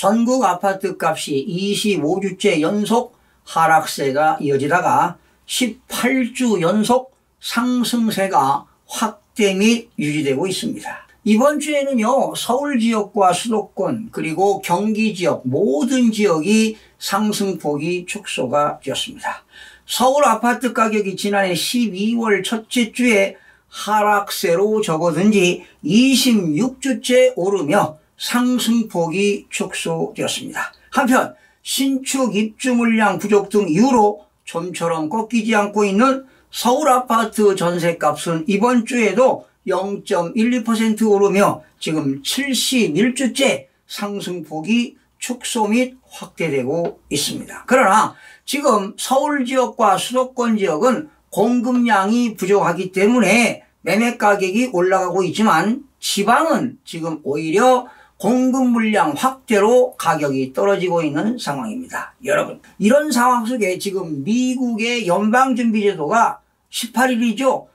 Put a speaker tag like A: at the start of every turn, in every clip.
A: 전국 아파트 값이 25주째 연속 하락세가 이어지다가 18주 연속 상승세가 확대 및 유지되고 있습니다. 이번 주에는요, 서울 지역과 수도권 그리고 경기 지역 모든 지역이 상승폭이 축소가 되었습니다. 서울 아파트 가격이 지난해 12월 첫째 주에 하락세로 접어든 지 26주째 오르며 상승폭이 축소되었습니다. 한편 신축 입주 물량 부족 등 이유로 좀처럼 꺾이지 않고 있는 서울 아파트 전세값은 이번 주에도 0.12% 오르며 지금 71주째 상승폭이 축소 및 확대되고 있습니다. 그러나 지금 서울 지역과 수도권 지역은 공급량이 부족하기 때문에 매매 가격이 올라가고 있지만 지방은 지금 오히려 공급 물량 확대로 가격이 떨어지고 있는 상황입니다. 여러분, 이런 상황 속에 지금 미국의 연방준비제도가 18일이죠.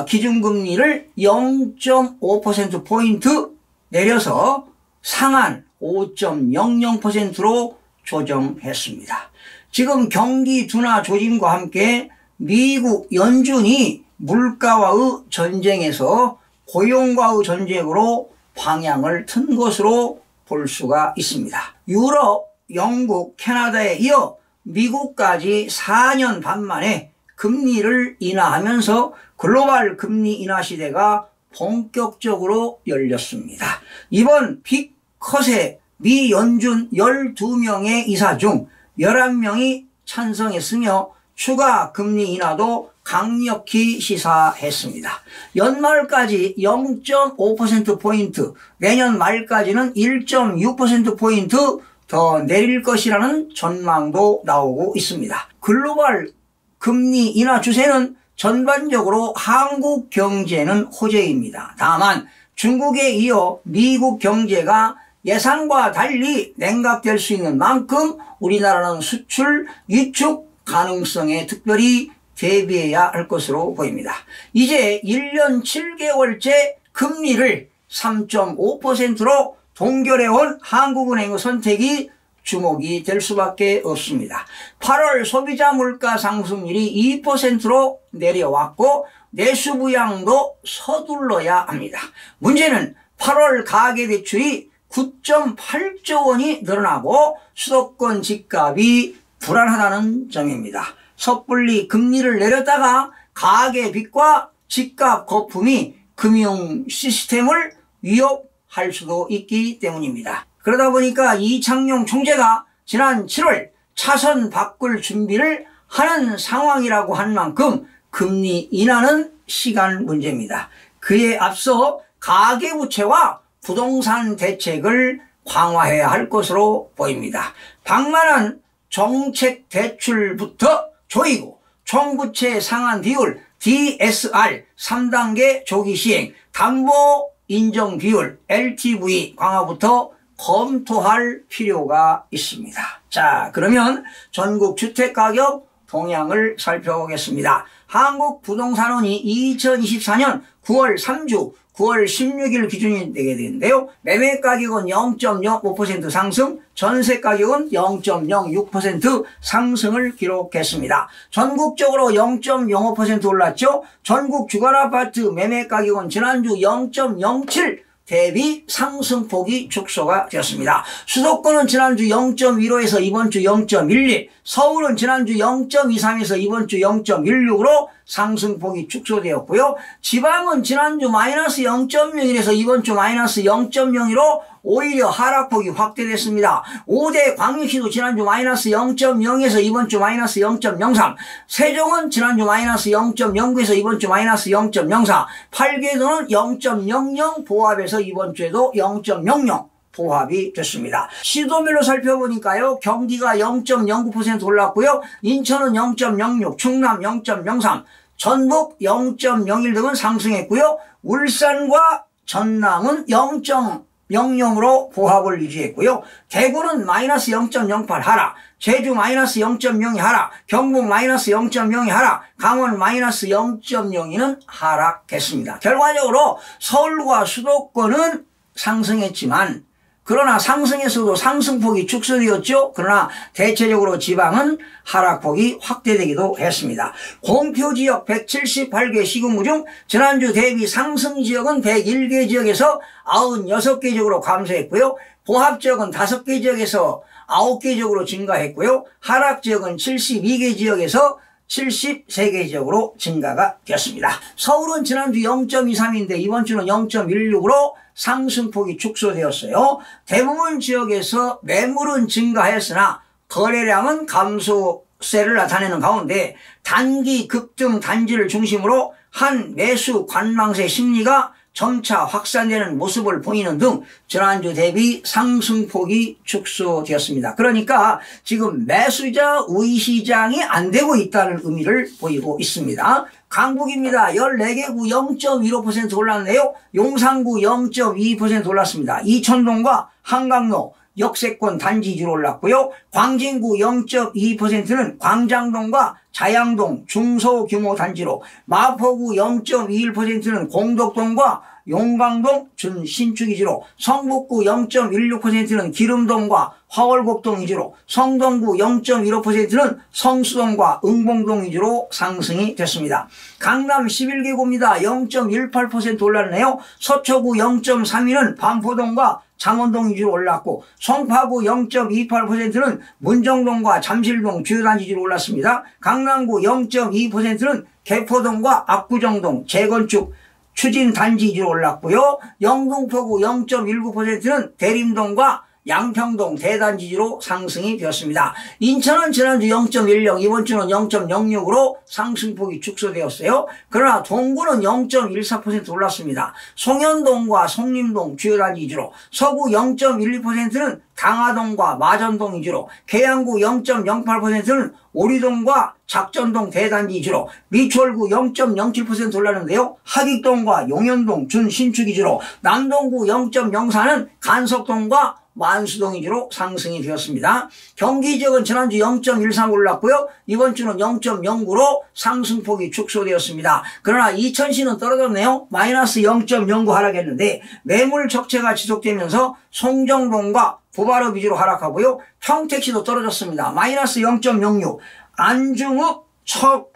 A: 기준금리를 0.5%포인트 내려서 상한 5.00%로 조정했습니다. 지금 경기 둔화 조짐과 함께 미국 연준이 물가와의 전쟁에서 고용과의 전쟁으로 방향을 튼 것으로 볼 수가 있습니다. 유럽, 영국, 캐나다에 이어 미국까지 4년 반 만에 금리를 인하하면서 글로벌 금리 인하 시대가 본격적으로 열렸습니다. 이번 빅컷에 미 연준 12명의 이사 중 11명이 찬성했으며 추가 금리 인하도 강력히 시사했습니다. 연말까지 0.5%포인트, 내년 말까지는 1.6%포인트 더 내릴 것이라는 전망도 나오고 있습니다. 글로벌 금리 인하 추세는 전반적으로 한국 경제는 호재입니다. 다만 중국에 이어 미국 경제가 예상과 달리 냉각될 수 있는 만큼 우리나라는 수출, 위축 가능성에 특별히 대비해야 할 것으로 보입니다. 이제 1년 7개월째 금리를 3.5%로 동결해온 한국은행의 선택이 주목이 될 수밖에 없습니다. 8월 소비자 물가 상승률이 2%로 내려왔고 내수 부양도 서둘러야 합니다. 문제는 8월 가계대출이 9.8조 원이 늘어나고 수도권 집값이 불안하다는 점입니다. 섣불리 금리를 내렸다가 가계빚과 집값 거품이 금융 시스템을 위협할 수도 있기 때문입니다. 그러다 보니까 이창용 총재가 지난 7월 차선 바꿀 준비를 하는 상황이라고 한 만큼 금리 인하는 시간 문제입니다. 그에 앞서 가계부채와 부동산 대책을 강화해야 할 것으로 보입니다. 방만한 정책 대출부터 조이고 총부채 상환 비율 DSR 3단계 조기 시행, 담보 인정 비율 LTV 강화부터 검토할 필요가 있습니다. 자, 그러면 전국 주택가격 동향을 살펴보겠습니다. 한국부동산원이 2024년 9월 3주 9월 16일 기준이 되게 되는데요. 매매 가격은 0.05% 상승, 전세 가격은 0.06% 상승을 기록했습니다. 전국적으로 0.05% 올랐죠. 전국 주거아파트 매매 가격은 지난주 0.07 대비 상승폭이 축소가 되었습니다. 수도권은 지난주 0.15에서 이번주 0.11, 서울은 지난주 0.23에서 이번주 0.16으로 상승폭이 축소되었고요. 지방은 지난주 마이너스 0.01에서 이번주 마이너스 0.02로 오히려 하락폭이 확대됐습니다. 5대 광역시도 지난주 마이너스 0.0에서 이번주 마이너스 0.03, 세종은 지난주 마이너스 0.09에서 이번주 마이너스 0.04, 8개도는 0.00 보합에서 이번주에도 0.00 보합이 됐습니다. 시도별로 살펴보니까요. 경기가 0.09% 올랐고요. 인천은 0.06, 충남 0.03, 전북 0.01 등은 상승했고요. 울산과 전남은 0.00으로 보합을 유지했고요. 대구는 마이너스 0.08 하락, 제주 마이너스 0.02 하락, 경북 마이너스 0.02 하락, 강원 마이너스 0.02는 하락했습니다. 결과적으로 서울과 수도권은 상승했지만 그러나 상승에서도 상승폭이 축소되었죠. 그러나 대체적으로 지방은 하락폭이 확대되기도 했습니다. 공표지역 178개 시군구 중 지난주 대비 상승지역은 101개 지역에서 96개 지역으로 감소했고요. 보합지역은 5개 지역에서 9개 지역으로 증가했고요. 하락지역은 72개 지역에서 73개 지역으로 증가가 되었습니다. 서울은 지난주 0.23인데 이번 주는 0.16으로 상승폭이 축소되었어요. 대부분 지역에서 매물은 증가했으나 거래량은 감소세를 나타내는 가운데 단기 급등 단지를 중심으로 한 매수 관망세 심리가 점차 확산되는 모습을 보이는 등 지난주 대비 상승폭이 축소되었습니다. 그러니까 지금 매수자 우위시장이 안 되고 있다는 의미를 보이고 있습니다. 강북입니다. 14개 구 0.15% 올랐네요. 용산구 0.22% 올랐습니다. 이천동과 한강로 역세권 단지 위주로 올랐고요. 광진구 0.2%는 광장동과 자양동 중소규모 단지로, 마포구 0.21%는 공덕동과 용광동 준신축 위주로, 성북구 0.16%는 기름동과 화월곡동 위주로, 성동구 0.15%는 성수동과 응봉동 위주로 상승이 됐습니다. 강남 11개구입니다. 0.18% 올랐네요. 서초구 0.32는 반포동과 잠원동 위주로 올랐고, 송파구 0.28%는 문정동과 잠실동 주요 단지 위주로 올랐습니다. 강남구 0.2%는 개포동과 압구정동 재건축 추진 단지 위주로 올랐고요. 영등포구 0.19%는 대림동과 양평동 대단지지로 상승이 되었습니다. 인천은 지난주 0.10, 이번 주는 0.06으로 상승폭이 축소되었어요. 그러나 동구는 0.14% 올랐습니다. 송현동과 송림동 주요 단지 위주로, 서구 0.12%는 강화동과 마전동 위주로, 계양구 0.08%는 오리동과 작전동 대단지 위주로, 미추홀구 0.07% 올랐는데요. 하객동과 용현동 준신축 위주로, 남동구 0.04는 간석동과 만수동 위주로 상승이 되었습니다. 경기 지역은 지난주 0.13 올랐고요. 이번 주는 0.09로 상승폭이 축소되었습니다. 그러나 이천시는 떨어졌네요. 마이너스 0.09 하락했는데 매물 적체가 지속되면서 송정동과 부바로 위주로 하락하고요. 평택시도 떨어졌습니다. 마이너스 0.06, 안중읍,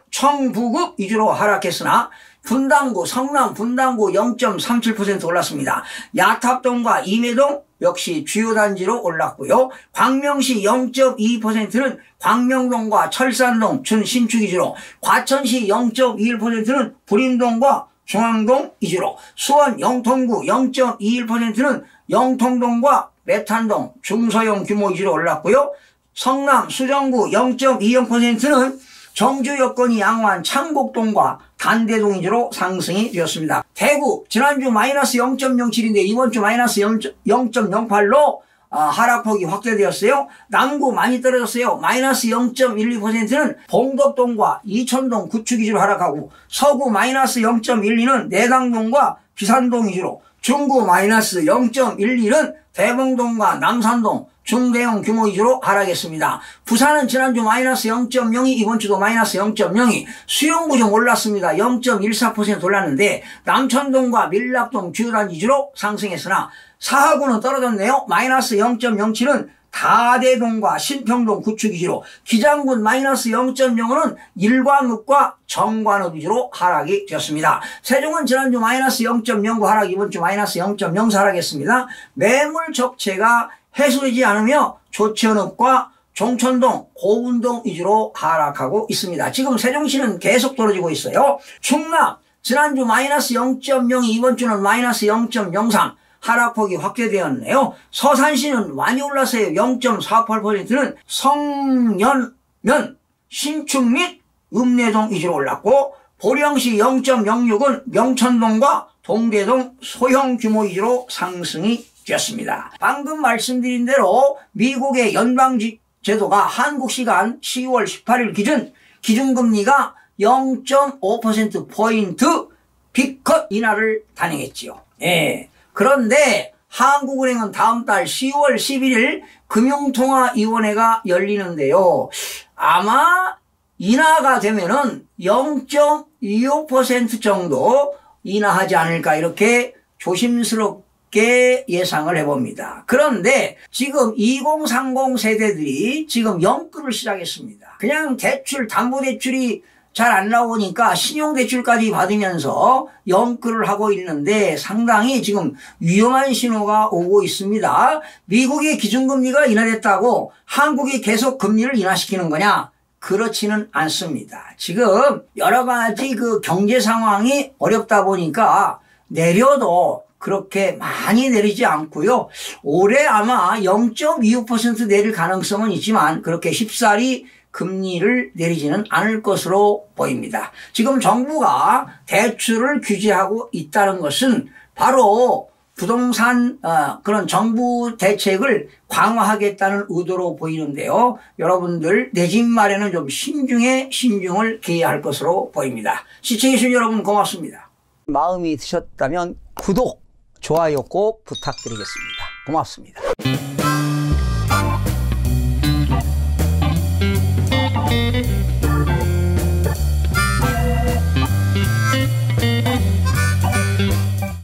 A: 청부읍 위주로 하락했으나 분당구, 성남 분당구 0.37% 올랐습니다. 야탑동과 임해동 역시 주요 단지로 올랐고요. 광명시 0.2%는 광명동과 철산동 준신축 위주로, 과천시 0.21%는 부림동과 중앙동 위주로, 수원 영통구 0.21%는 영통동과 메탄동 중소형 규모 위주로 올랐고요. 성남 수정구 0.20%는 정주 여건이 양호한 창곡동과 단대동 위주로 상승이 되었습니다. 대구 지난주 마이너스 0.07인데 이번 주 마이너스 0.08로 하락폭이 확대되었어요. 남구 많이 떨어졌어요. 마이너스 0.12%는 봉덕동과 이천동 구축 위주로 하락하고, 서구 마이너스 0.12는 내당동과 비산동 위주로, 중구 마이너스 0.11은 대봉동과 남산동 중대형 규모 위주로 하락했습니다. 부산은 지난주 마이너스 0.02, 이번 주도 마이너스 0.02, 수용구 좀 올랐습니다. 0.14% 올랐는데 남천동과 밀락동 주요 단지 위주로 상승했으나 사하구는 떨어졌네요. 마이너스 0.07은 다대동과 신평동 구축 위주로, 기장군 마이너스 0.05는 일광읍과 정관읍 위주로 하락이 되었습니다. 세종은 지난주 마이너스 0.09 하락, 이번 주 마이너스 0.04 하락했습니다. 매물 적체가 해소되지 않으며 조치원읍과 종천동, 고운동 위주로 하락하고 있습니다. 지금 세종시는 계속 떨어지고 있어요. 충남 지난주 마이너스 0.02, 이번 주는 마이너스 0.03 하락폭이 확대되었네요. 서산시는 많이 올랐어요. 0.48%는 성년면, 신축 및 읍내동 위주로 올랐고, 보령시 0.06은 명천동과 동대동 소형 규모 위주로 상승이 되었습니다. 방금 말씀드린 대로 미국의 연방제도가 한국 시간 10월 18일 기준 기준금리가 0.5%포인트 빅컷 인하를 단행했지요. 예. 그런데 한국은행은 다음 달 10월 11일 금융통화위원회가 열리는데요. 아마 인하가 되면은 0.25% 정도 인하하지 않을까, 이렇게 조심스럽게 쉽게 예상을 해봅니다. 그런데 지금 2030 세대들이 지금 영끌을 시작했습니다. 그냥 대출, 담보대출이 잘 안 나오니까 신용대출까지 받으면서 영끌을 하고 있는데 상당히 지금 위험한 신호가 오고 있습니다. 미국의 기준금리가 인하됐다고 한국이 계속 금리를 인하시키는 거냐? 그렇지는 않습니다. 지금 여러 가지 그 경제 상황이 어렵다 보니까 내려도 그렇게 많이 내리지 않고요. 올해 아마 0.25% 내릴 가능성은 있지만 그렇게 쉽사리 금리를 내리지는 않을 것으로 보입니다. 지금 정부가 대출을 규제하고 있다는 것은 바로 부동산 그런 정부 대책을 강화하겠다는 의도로 보이는데요. 여러분들 내 집 마련은 좀 신중을 기해야 할 것으로 보입니다. 시청해주신 여러분 고맙습니다. 마음이 드셨다면 구독, 좋아요 꼭 부탁드리겠습니다. 고맙습니다.